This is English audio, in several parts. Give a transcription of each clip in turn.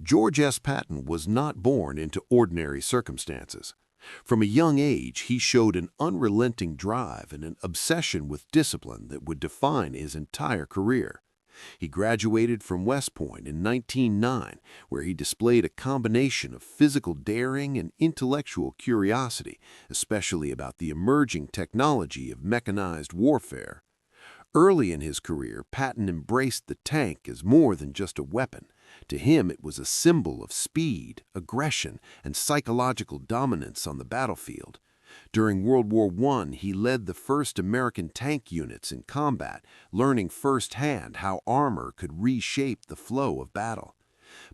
George S. Patton was not born into ordinary circumstances. From a young age, he showed an unrelenting drive and an obsession with discipline that would define his entire career. He graduated from West Point in 1909, where he displayed a combination of physical daring and intellectual curiosity, especially about the emerging technology of mechanized warfare. Early in his career, Patton embraced the tank as more than just a weapon. To him, it was a symbol of speed, aggression, and psychological dominance on the battlefield. During World War I, he led the first American tank units in combat, learning firsthand how armor could reshape the flow of battle.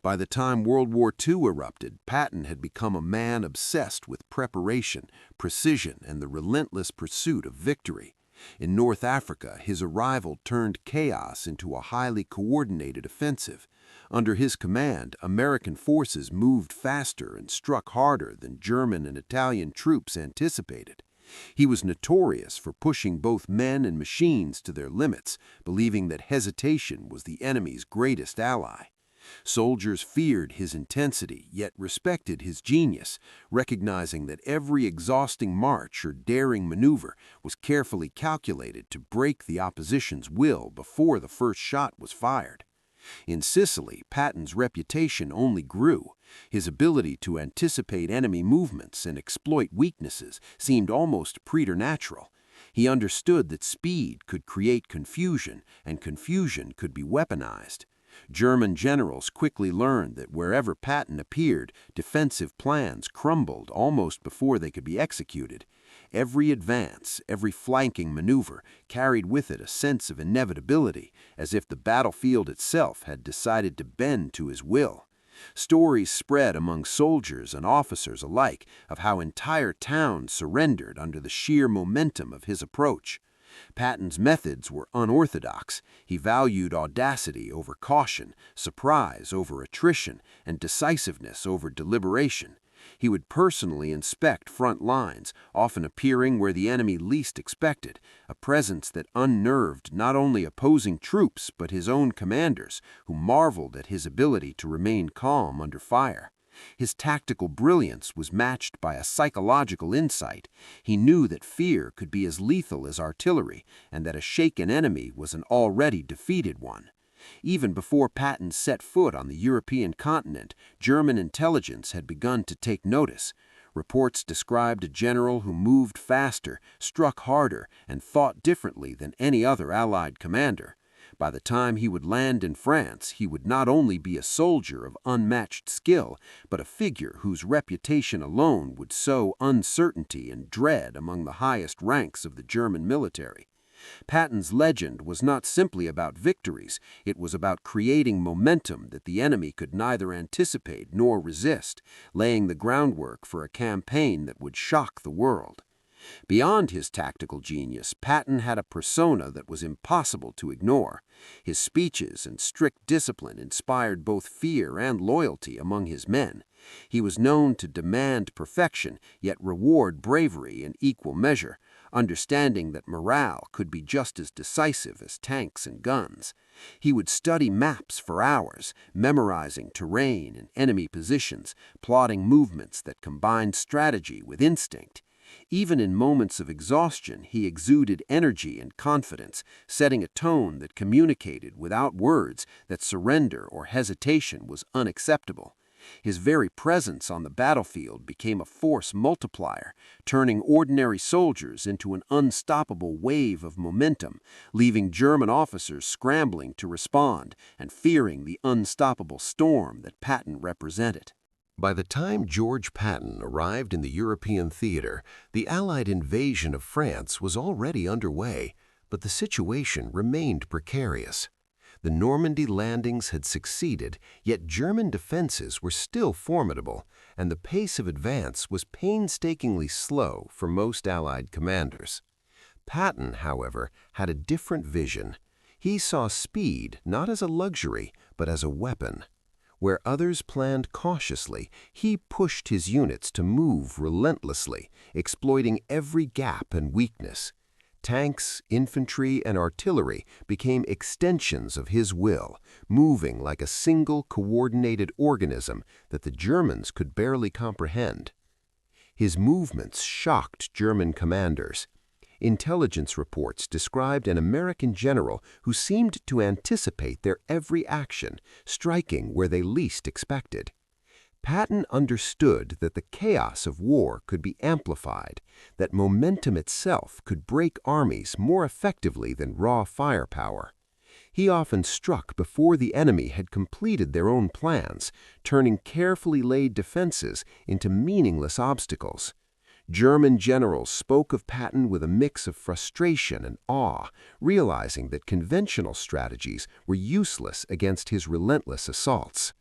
By the time World War II erupted, Patton had become a man obsessed with preparation, precision, and the relentless pursuit of victory. In North Africa, his arrival turned chaos into a highly coordinated offensive. Under his command, American forces moved faster and struck harder than German and Italian troops anticipated. He was notorious for pushing both men and machines to their limits, believing that hesitation was the enemy's greatest ally. Soldiers feared his intensity, yet respected his genius, recognizing that every exhausting march or daring maneuver was carefully calculated to break the opposition's will before the first shot was fired. In Sicily, Patton's reputation only grew. His ability to anticipate enemy movements and exploit weaknesses seemed almost preternatural. He understood that speed could create confusion, and confusion could be weaponized. German generals quickly learned that wherever Patton appeared, defensive plans crumbled almost before they could be executed. Every advance, every flanking maneuver carried with it a sense of inevitability, as if the battlefield itself had decided to bend to his will. Stories spread among soldiers and officers alike of how entire towns surrendered under the sheer momentum of his approach. Patton's methods were unorthodox. He valued audacity over caution, surprise over attrition, and decisiveness over deliberation. He would personally inspect front lines, often appearing where the enemy least expected, a presence that unnerved not only opposing troops but his own commanders, who marveled at his ability to remain calm under fire. His tactical brilliance was matched by a psychological insight. He knew that fear could be as lethal as artillery, and that a shaken enemy was an already defeated one. Even before Patton set foot on the European continent, German intelligence had begun to take notice. Reports described a general who moved faster, struck harder, and fought differently than any other Allied commander. By the time he would land in France, he would not only be a soldier of unmatched skill, but a figure whose reputation alone would sow uncertainty and dread among the highest ranks of the German military. Patton's legend was not simply about victories, it was about creating momentum that the enemy could neither anticipate nor resist, laying the groundwork for a campaign that would shock the world. Beyond his tactical genius, Patton had a persona that was impossible to ignore. His speeches and strict discipline inspired both fear and loyalty among his men. He was known to demand perfection, yet reward bravery in equal measure, understanding that morale could be just as decisive as tanks and guns. He would study maps for hours, memorizing terrain and enemy positions, plotting movements that combined strategy with instinct. Even in moments of exhaustion, he exuded energy and confidence, setting a tone that communicated without words that surrender or hesitation was unacceptable. His very presence on the battlefield became a force multiplier, turning ordinary soldiers into an unstoppable wave of momentum, leaving German officers scrambling to respond and fearing the unstoppable storm that Patton represented. By the time George Patton arrived in the European theater, the Allied invasion of France was already underway, but the situation remained precarious. The Normandy landings had succeeded, yet German defenses were still formidable, and the pace of advance was painstakingly slow for most Allied commanders. Patton, however, had a different vision. He saw speed not as a luxury, but as a weapon. Where others planned cautiously, he pushed his units to move relentlessly, exploiting every gap and weakness. Tanks, infantry, and artillery became extensions of his will, moving like a single coordinated organism that the Germans could barely comprehend. His movements shocked German commanders. Intelligence reports described an American general who seemed to anticipate their every action, striking where they least expected. Patton understood that the chaos of war could be amplified, that momentum itself could break armies more effectively than raw firepower. He often struck before the enemy had completed their own plans, turning carefully laid defenses into meaningless obstacles. German generals spoke of Patton with a mix of frustration and awe, realizing that conventional strategies were useless against his relentless assaults.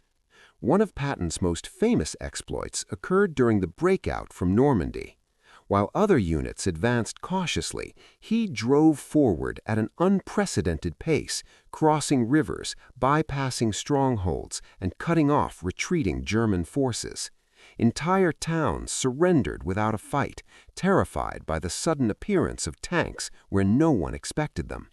One of Patton's most famous exploits occurred during the breakout from Normandy. While other units advanced cautiously, he drove forward at an unprecedented pace, crossing rivers, bypassing strongholds, and cutting off retreating German forces. Entire towns surrendered without a fight, terrified by the sudden appearance of tanks where no one expected them.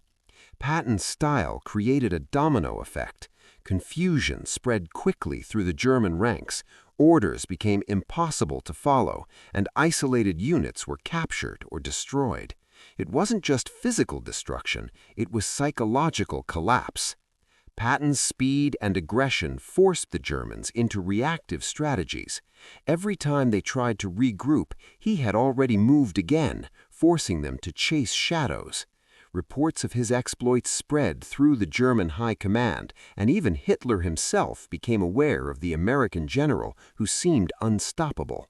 Patton's style created a domino effect. Confusion spread quickly through the German ranks, orders became impossible to follow, and isolated units were captured or destroyed. It wasn't just physical destruction, it was psychological collapse. Patton's speed and aggression forced the Germans into reactive strategies. Every time they tried to regroup, he had already moved again, forcing them to chase shadows. Reports of his exploits spread through the German high command, and even Hitler himself became aware of the American general who seemed unstoppable.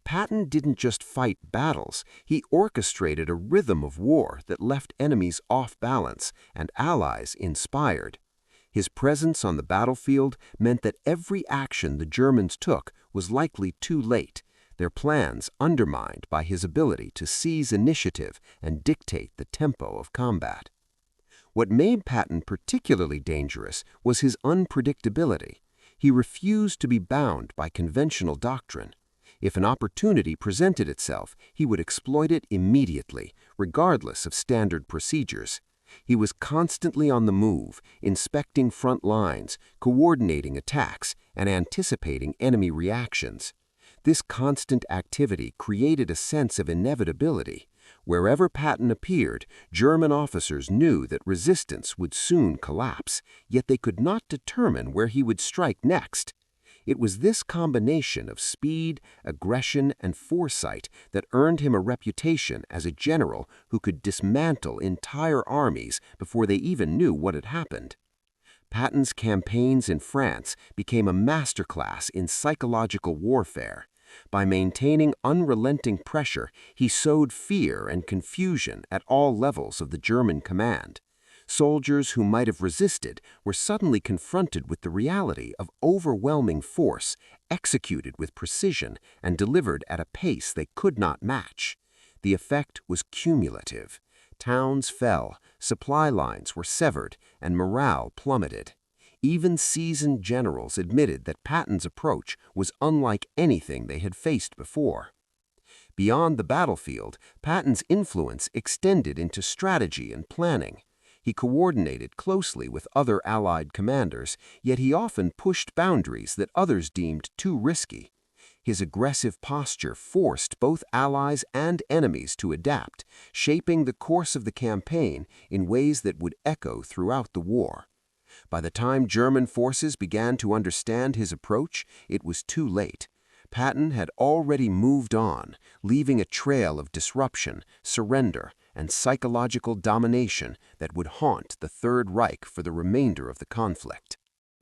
Patton didn't just fight battles, he orchestrated a rhythm of war that left enemies off balance and allies inspired. His presence on the battlefield meant that every action the Germans took was likely too late, their plans undermined by his ability to seize initiative and dictate the tempo of combat. What made Patton particularly dangerous was his unpredictability. He refused to be bound by conventional doctrine. If an opportunity presented itself, he would exploit it immediately, regardless of standard procedures. He was constantly on the move, inspecting front lines, coordinating attacks, and anticipating enemy reactions. This constant activity created a sense of inevitability. Wherever Patton appeared, German officers knew that resistance would soon collapse, yet they could not determine where he would strike next. It was this combination of speed, aggression, and foresight that earned him a reputation as a general who could dismantle entire armies before they even knew what had happened. Patton's campaigns in France became a masterclass in psychological warfare. By maintaining unrelenting pressure, he sowed fear and confusion at all levels of the German command. Soldiers who might have resisted were suddenly confronted with the reality of overwhelming force, executed with precision and delivered at a pace they could not match. The effect was cumulative. Towns fell, supply lines were severed, and morale plummeted. Even seasoned generals admitted that Patton's approach was unlike anything they had faced before. Beyond the battlefield, Patton's influence extended into strategy and planning. He coordinated closely with other Allied commanders, yet he often pushed boundaries that others deemed too risky. His aggressive posture forced both allies and enemies to adapt, shaping the course of the campaign in ways that would echo throughout the war. By the time German forces began to understand his approach, it was too late. Patton had already moved on, leaving a trail of disruption, surrender, and psychological domination that would haunt the Third Reich for the remainder of the conflict.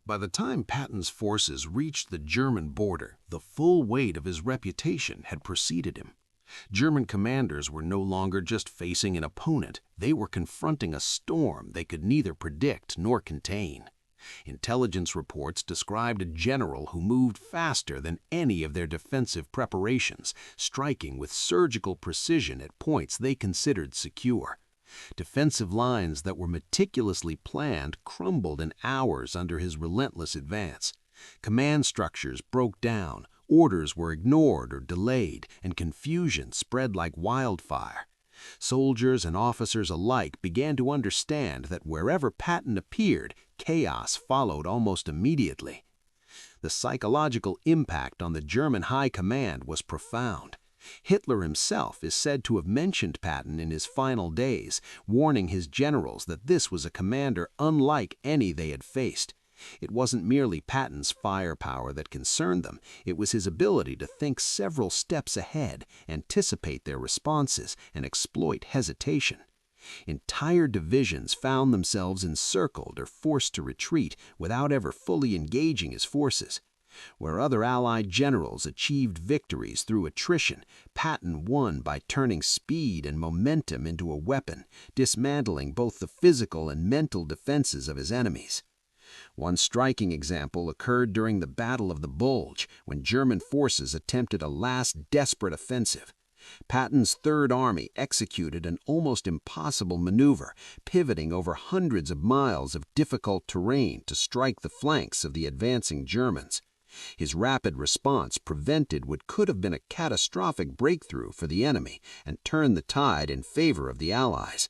By the time Patton's forces reached the German border, the full weight of his reputation had preceded him. German commanders were no longer just facing an opponent, they were confronting a storm they could neither predict nor contain. Intelligence reports described a general who moved faster than any of their defensive preparations, striking with surgical precision at points they considered secure. Defensive lines that were meticulously planned crumbled in hours under his relentless advance. Command structures broke down, orders were ignored or delayed, and confusion spread like wildfire. Soldiers and officers alike began to understand that wherever Patton appeared, chaos followed almost immediately. The psychological impact on the German high command was profound. Hitler himself is said to have mentioned Patton in his final days, warning his generals that this was a commander unlike any they had faced. It wasn't merely Patton's firepower that concerned them, it was his ability to think several steps ahead, anticipate their responses, and exploit hesitation. Entire divisions found themselves encircled or forced to retreat without ever fully engaging his forces. Where other Allied generals achieved victories through attrition, Patton won by turning speed and momentum into a weapon, dismantling both the physical and mental defenses of his enemies. One striking example occurred during the Battle of the Bulge, when German forces attempted a last desperate offensive. Patton's Third Army executed an almost impossible maneuver, pivoting over hundreds of miles of difficult terrain to strike the flanks of the advancing Germans. His rapid response prevented what could have been a catastrophic breakthrough for the enemy and turned the tide in favor of the Allies.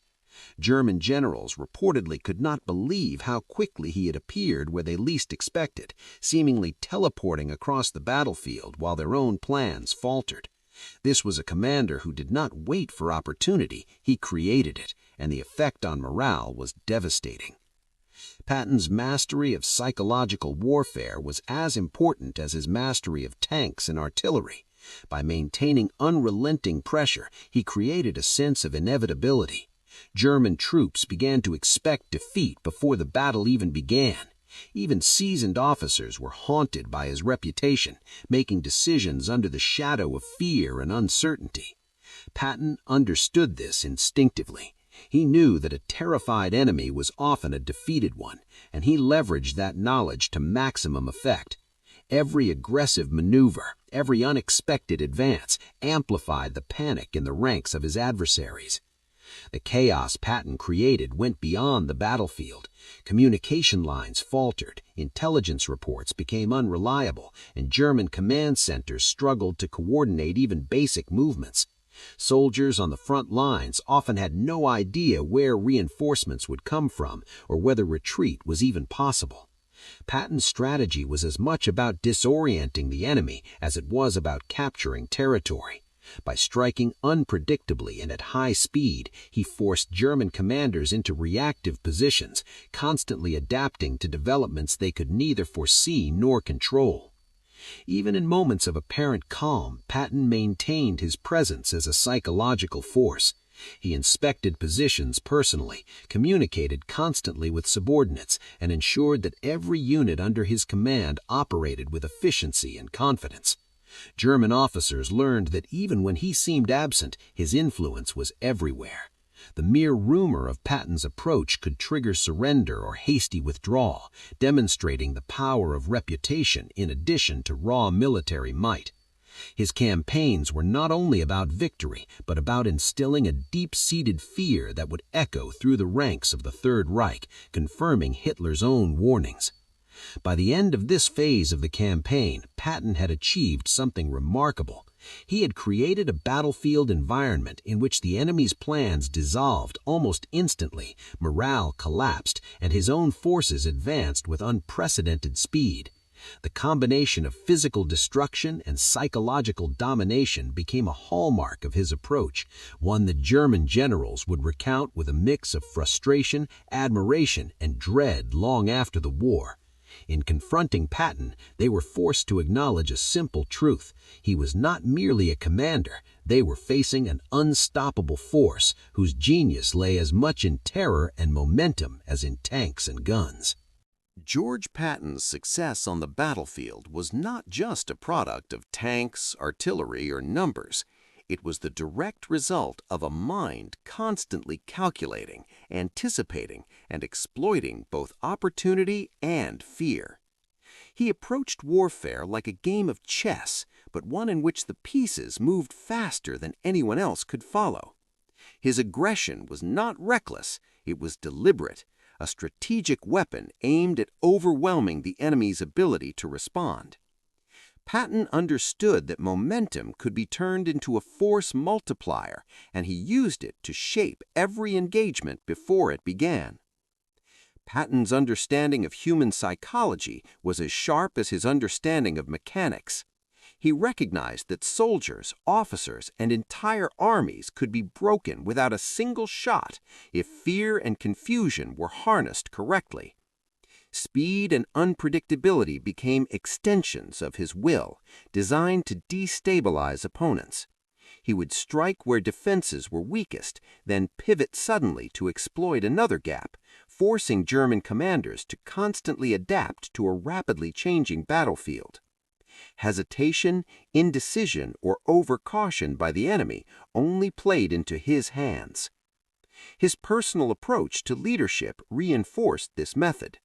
German generals reportedly could not believe how quickly he had appeared where they least expected, seemingly teleporting across the battlefield while their own plans faltered. This was a commander who did not wait for opportunity, he created it, and the effect on morale was devastating. Patton's mastery of psychological warfare was as important as his mastery of tanks and artillery. By maintaining unrelenting pressure, he created a sense of inevitability. German troops began to expect defeat before the battle even began. Even seasoned officers were haunted by his reputation, making decisions under the shadow of fear and uncertainty. Patton understood this instinctively. He knew that a terrified enemy was often a defeated one, and he leveraged that knowledge to maximum effect. Every aggressive maneuver, every unexpected advance, amplified the panic in the ranks of his adversaries. The chaos Patton created went beyond the battlefield. Communication lines faltered, intelligence reports became unreliable, and German command centers struggled to coordinate even basic movements. Soldiers on the front lines often had no idea where reinforcements would come from or whether retreat was even possible. Patton's strategy was as much about disorienting the enemy as it was about capturing territory. By striking unpredictably and at high speed, he forced German commanders into reactive positions, constantly adapting to developments they could neither foresee nor control. Even in moments of apparent calm, Patton maintained his presence as a psychological force. He inspected positions personally, communicated constantly with subordinates, and ensured that every unit under his command operated with efficiency and confidence. German officers learned that even when he seemed absent, his influence was everywhere. The mere rumor of Patton's approach could trigger surrender or hasty withdrawal, demonstrating the power of reputation in addition to raw military might. His campaigns were not only about victory, but about instilling a deep-seated fear that would echo through the ranks of the Third Reich, confirming Hitler's own warnings. By the end of this phase of the campaign, Patton had achieved something remarkable. He had created a battlefield environment in which the enemy's plans dissolved almost instantly, morale collapsed, and his own forces advanced with unprecedented speed. The combination of physical destruction and psychological domination became a hallmark of his approach, one that German generals would recount with a mix of frustration, admiration, and dread long after the war. In confronting Patton, they were forced to acknowledge a simple truth. He was not merely a commander. They were facing an unstoppable force whose genius lay as much in terror and momentum as in tanks and guns. George Patton's success on the battlefield was not just a product of tanks, artillery, or numbers. It was the direct result of a mind constantly calculating, anticipating, and exploiting both opportunity and fear. He approached warfare like a game of chess, but one in which the pieces moved faster than anyone else could follow. His aggression was not reckless, it was deliberate, a strategic weapon aimed at overwhelming the enemy's ability to respond. Patton understood that momentum could be turned into a force multiplier, and he used it to shape every engagement before it began. Patton's understanding of human psychology was as sharp as his understanding of mechanics. He recognized that soldiers, officers, and entire armies could be broken without a single shot if fear and confusion were harnessed correctly. Speed and unpredictability became extensions of his will, designed to destabilize opponents. He would strike where defenses were weakest, then pivot suddenly to exploit another gap, forcing German commanders to constantly adapt to a rapidly changing battlefield. Hesitation, indecision, or overcaution by the enemy only played into his hands. His personal approach to leadership reinforced this method.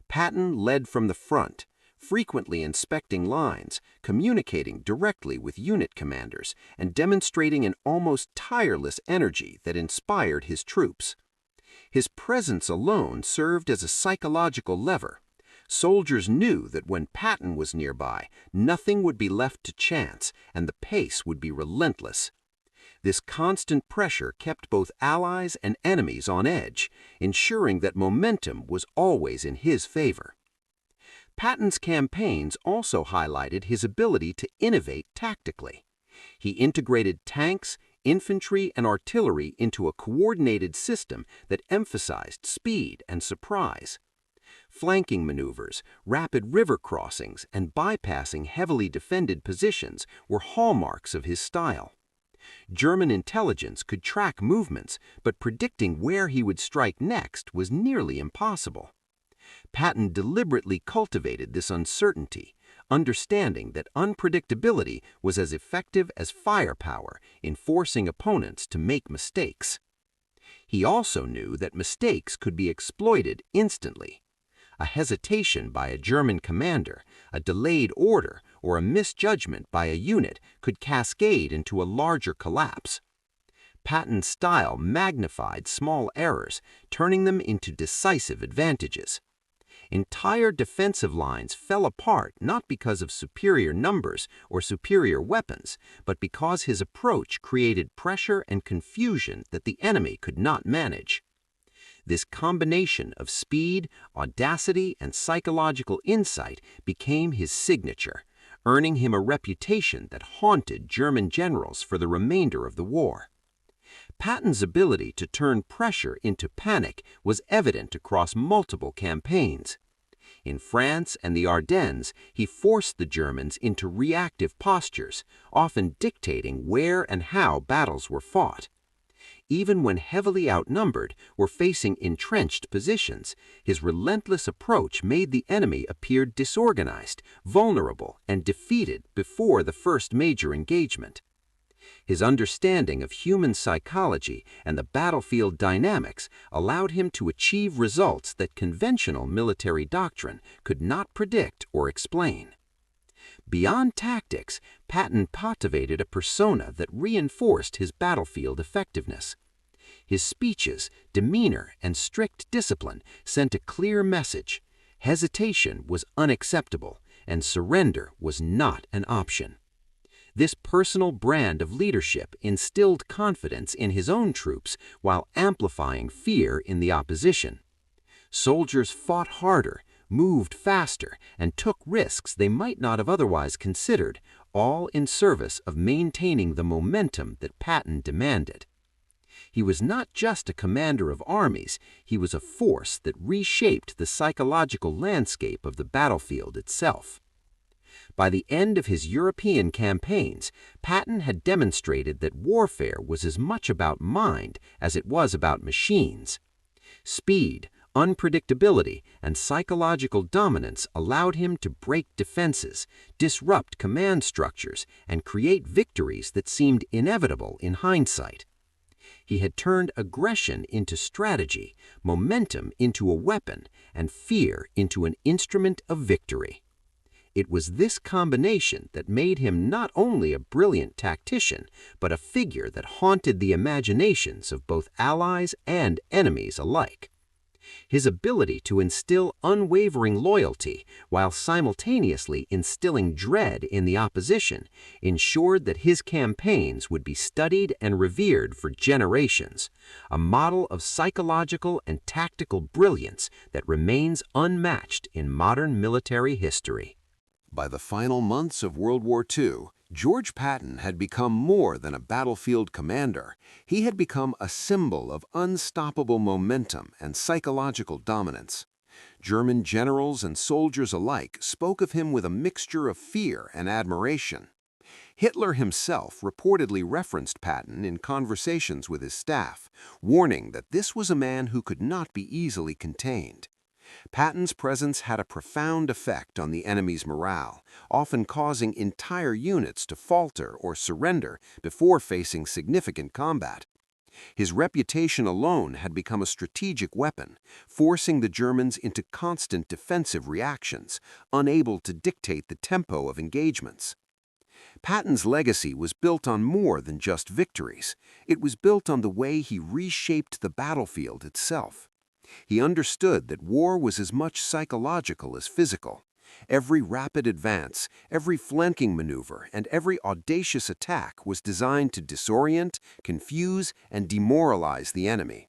Patton led from the front, frequently inspecting lines, communicating directly with unit commanders, and demonstrating an almost tireless energy that inspired his troops. His presence alone served as a psychological lever. Soldiers knew that when Patton was nearby, nothing would be left to chance, and the pace would be relentless. This constant pressure kept both allies and enemies on edge, ensuring that momentum was always in his favor. Patton's campaigns also highlighted his ability to innovate tactically. He integrated tanks, infantry, and artillery into a coordinated system that emphasized speed and surprise. Flanking maneuvers, rapid river crossings, and bypassing heavily defended positions were hallmarks of his style. German intelligence could track movements, but predicting where he would strike next was nearly impossible. Patton deliberately cultivated this uncertainty, understanding that unpredictability was as effective as firepower in forcing opponents to make mistakes. He also knew that mistakes could be exploited instantly. A hesitation by a German commander, a delayed order, or a misjudgment by a unit could cascade into a larger collapse. Patton's style magnified small errors, turning them into decisive advantages. Entire defensive lines fell apart not because of superior numbers or superior weapons, but because his approach created pressure and confusion that the enemy could not manage. This combination of speed, audacity, and psychological insight became his signature, earning him a reputation that haunted German generals for the remainder of the war. Patton's ability to turn pressure into panic was evident across multiple campaigns. In France and the Ardennes, he forced the Germans into reactive postures, often dictating where and how battles were fought. Even when heavily outnumbered or facing entrenched positions, his relentless approach made the enemy appear disorganized, vulnerable, and defeated before the first major engagement. His understanding of human psychology and the battlefield dynamics allowed him to achieve results that conventional military doctrine could not predict or explain. Beyond tactics, Patton cultivated a persona that reinforced his battlefield effectiveness. His speeches, demeanor, and strict discipline sent a clear message: hesitation was unacceptable, and surrender was not an option. This personal brand of leadership instilled confidence in his own troops while amplifying fear in the opposition. Soldiers fought harder, moved faster, and took risks they might not have otherwise considered, all in service of maintaining the momentum that Patton demanded. He was not just a commander of armies, he was a force that reshaped the psychological landscape of the battlefield itself. By the end of his European campaigns, Patton had demonstrated that warfare was as much about mind as it was about machines. Speed, unpredictability, and psychological dominance allowed him to break defenses, disrupt command structures, and create victories that seemed inevitable in hindsight. He had turned aggression into strategy, momentum into a weapon, and fear into an instrument of victory. It was this combination that made him not only a brilliant tactician, but a figure that haunted the imaginations of both allies and enemies alike. His ability to instill unwavering loyalty while simultaneously instilling dread in the opposition ensured that his campaigns would be studied and revered for generations, a model of psychological and tactical brilliance that remains unmatched in modern military history. By the final months of World War II, George Patton had become more than a battlefield commander. He had become a symbol of unstoppable momentum and psychological dominance. German generals and soldiers alike spoke of him with a mixture of fear and admiration. Hitler himself reportedly referenced Patton in conversations with his staff, warning that this was a man who could not be easily contained. Patton's presence had a profound effect on the enemy's morale, often causing entire units to falter or surrender before facing significant combat. His reputation alone had become a strategic weapon, forcing the Germans into constant defensive reactions, unable to dictate the tempo of engagements. Patton's legacy was built on more than just victories. It was built on the way he reshaped the battlefield itself. He understood that war was as much psychological as physical. Every rapid advance, every flanking maneuver, and every audacious attack was designed to disorient, confuse, and demoralize the enemy.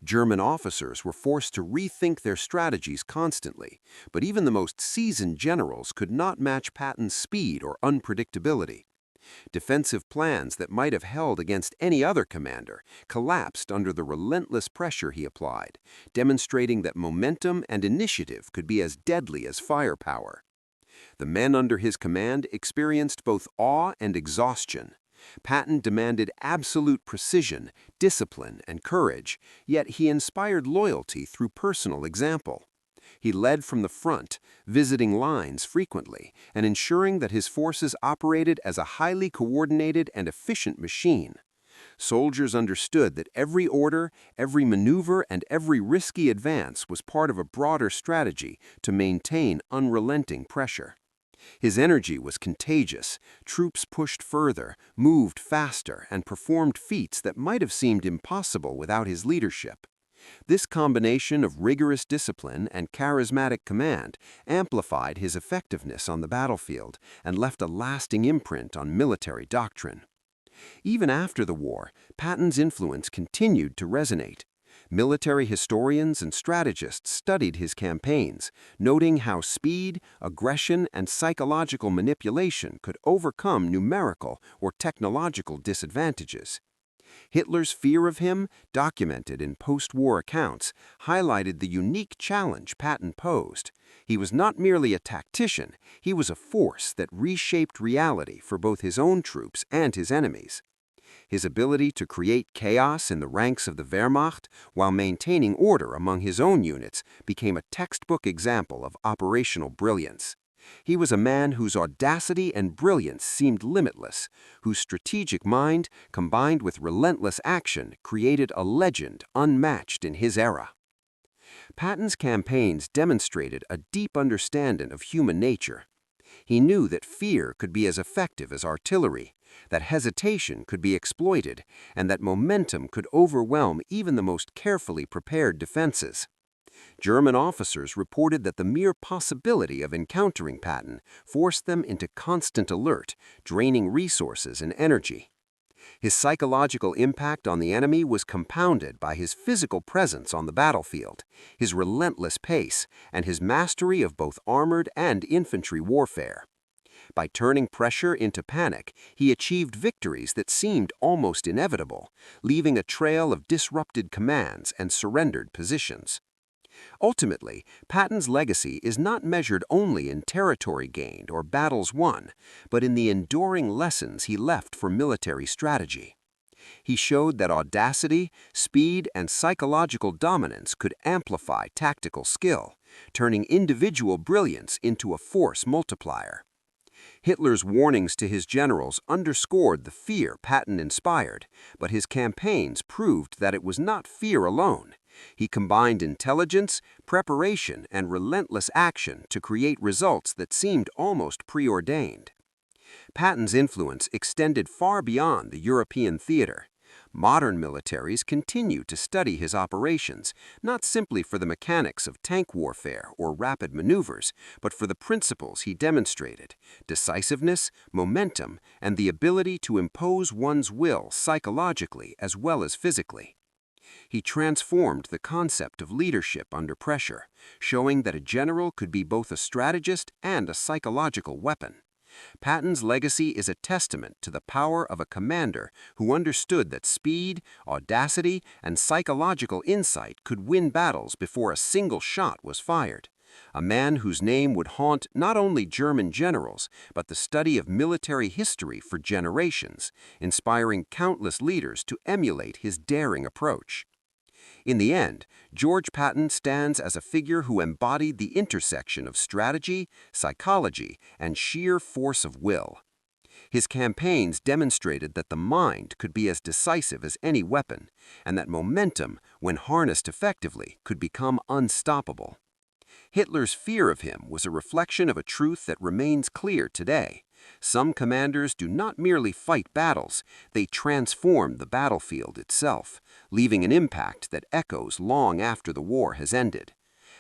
German officers were forced to rethink their strategies constantly, but even the most seasoned generals could not match Patton's speed or unpredictability. Defensive plans that might have held against any other commander collapsed under the relentless pressure he applied, demonstrating that momentum and initiative could be as deadly as firepower. The men under his command experienced both awe and exhaustion. Patton demanded absolute precision, discipline, and courage, yet he inspired loyalty through personal example. He led from the front, visiting lines frequently and ensuring that his forces operated as a highly coordinated and efficient machine. Soldiers understood that every order, every maneuver, and every risky advance was part of a broader strategy to maintain unrelenting pressure. His energy was contagious. Troops pushed further, moved faster, and performed feats that might have seemed impossible without his leadership. This combination of rigorous discipline and charismatic command amplified his effectiveness on the battlefield and left a lasting imprint on military doctrine. Even after the war, Patton's influence continued to resonate. Military historians and strategists studied his campaigns, noting how speed, aggression, and psychological manipulation could overcome numerical or technological disadvantages. Hitler's fear of him, documented in post-war accounts, highlighted the unique challenge Patton posed. He was not merely a tactician, he was a force that reshaped reality for both his own troops and his enemies. His ability to create chaos in the ranks of the Wehrmacht while maintaining order among his own units became a textbook example of operational brilliance. He was a man whose audacity and brilliance seemed limitless, whose strategic mind, combined with relentless action, created a legend unmatched in his era. Patton's campaigns demonstrated a deep understanding of human nature. He knew that fear could be as effective as artillery, that hesitation could be exploited, and that momentum could overwhelm even the most carefully prepared defenses. German officers reported that the mere possibility of encountering Patton forced them into constant alert, draining resources and energy. His psychological impact on the enemy was compounded by his physical presence on the battlefield, his relentless pace, and his mastery of both armored and infantry warfare. By turning pressure into panic, he achieved victories that seemed almost inevitable, leaving a trail of disrupted commands and surrendered positions. Ultimately, Patton's legacy is not measured only in territory gained or battles won, but in the enduring lessons he left for military strategy. He showed that audacity, speed, and psychological dominance could amplify tactical skill, turning individual brilliance into a force multiplier. Hitler's warnings to his generals underscored the fear Patton inspired, but his campaigns proved that it was not fear alone. He combined intelligence, preparation, and relentless action to create results that seemed almost preordained. Patton's influence extended far beyond the European theater. Modern militaries continue to study his operations, not simply for the mechanics of tank warfare or rapid maneuvers, but for the principles he demonstrated: decisiveness, momentum, and the ability to impose one's will psychologically as well as physically. He transformed the concept of leadership under pressure, showing that a general could be both a strategist and a psychological weapon. Patton's legacy is a testament to the power of a commander who understood that speed, audacity, and psychological insight could win battles before a single shot was fired. A man whose name would haunt not only German generals, but the study of military history for generations, inspiring countless leaders to emulate his daring approach. In the end, George Patton stands as a figure who embodied the intersection of strategy, psychology, and sheer force of will. His campaigns demonstrated that the mind could be as decisive as any weapon, and that momentum, when harnessed effectively, could become unstoppable. Hitler's fear of him was a reflection of a truth that remains clear today. Some commanders do not merely fight battles, they transform the battlefield itself, leaving an impact that echoes long after the war has ended.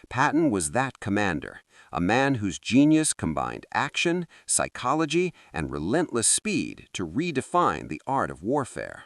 Patton was that commander, a man whose genius combined action, psychology, and relentless speed to redefine the art of warfare.